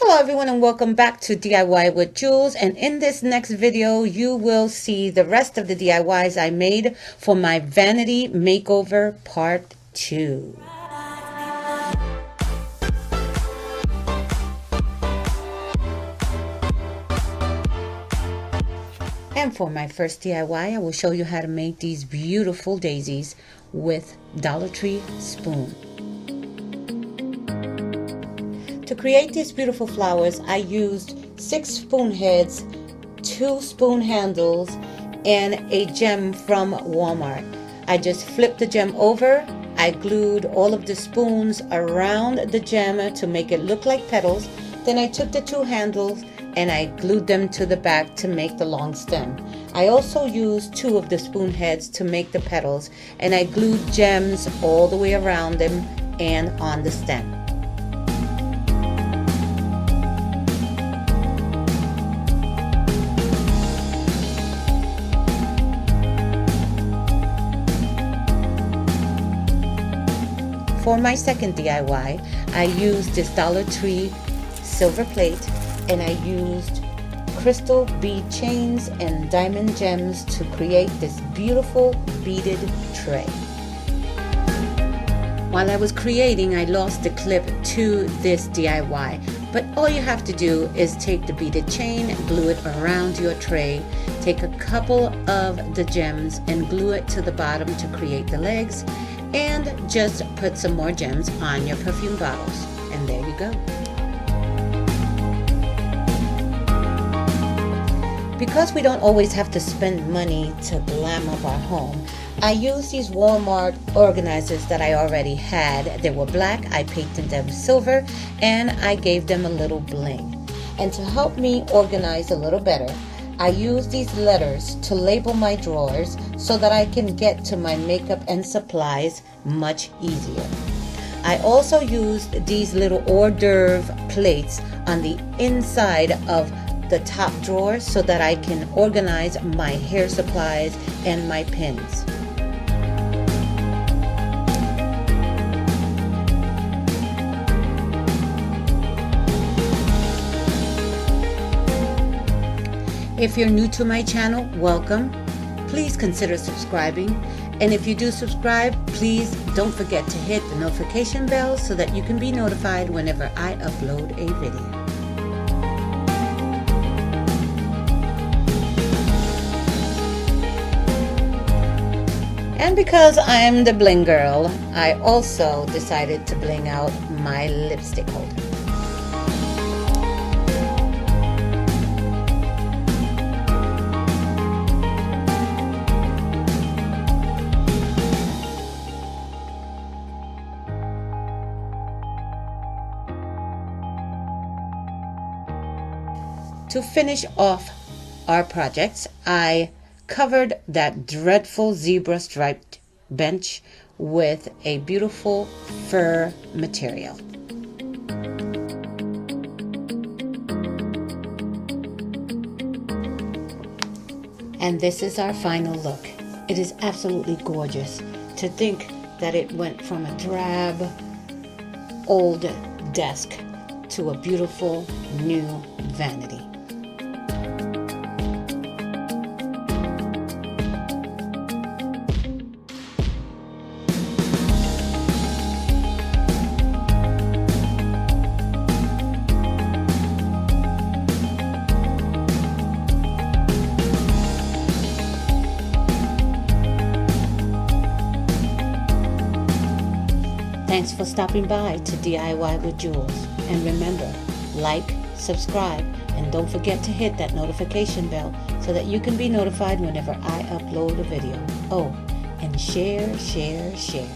Hello everyone and welcome back to DIY with Jules, and in this next video you will see the rest of the DIYs I made for my Vanity Makeover Part 2. And for my first DIY, I will show you how to make these beautiful daisies with Dollar Tree spoon. To create these beautiful flowers, I used 6 spoon heads, 2 spoon handles, and a gem from Walmart. I just flipped the gem over. I glued all of the spoons around the gem to make it look like petals. Then I took the 2 handles and I glued them to the back to make the long stem. I also used 2 of the spoon heads to make the petals, and I glued gems all the way around them and on the stem. For my second DIY, I used this Dollar Tree silver plate, and I used crystal bead chains and diamond gems to create this beautiful beaded tray. While I was creating, I lost the clip to this DIY, but all you have to do is take the beaded chain, glue it around your tray, take a couple of the gems and glue it to the bottom to create the legs, and just put some more gems on your perfume bottles, and there you go. Because we don't always have to spend money to glam up our home, I used these Walmart organizers that I already had. They were black, I painted them silver, and I gave them a little bling. And to help me organize a little better, I use these letters to label my drawers so that I can get to my makeup and supplies much easier. I also used these little hors d'oeuvre plates on the inside of the top drawer so that I can organize my hair supplies and my pins. If you're new to my channel, welcome. Please consider subscribing. And if you do subscribe, please don't forget to hit the notification bell so that you can be notified whenever I upload a video. And because I'm the bling girl, I also decided to bling out my lipstick holder. To finish off our projects, I covered that dreadful zebra striped bench with a beautiful fur material. And this is our final look. It is absolutely gorgeous. To think that it went from a drab old desk to a beautiful new vanity. Thanks for stopping by to DIY with Jules. And remember, like, subscribe, and don't forget to hit that notification bell so that you can be notified whenever I upload a video. Oh, and share, share, share.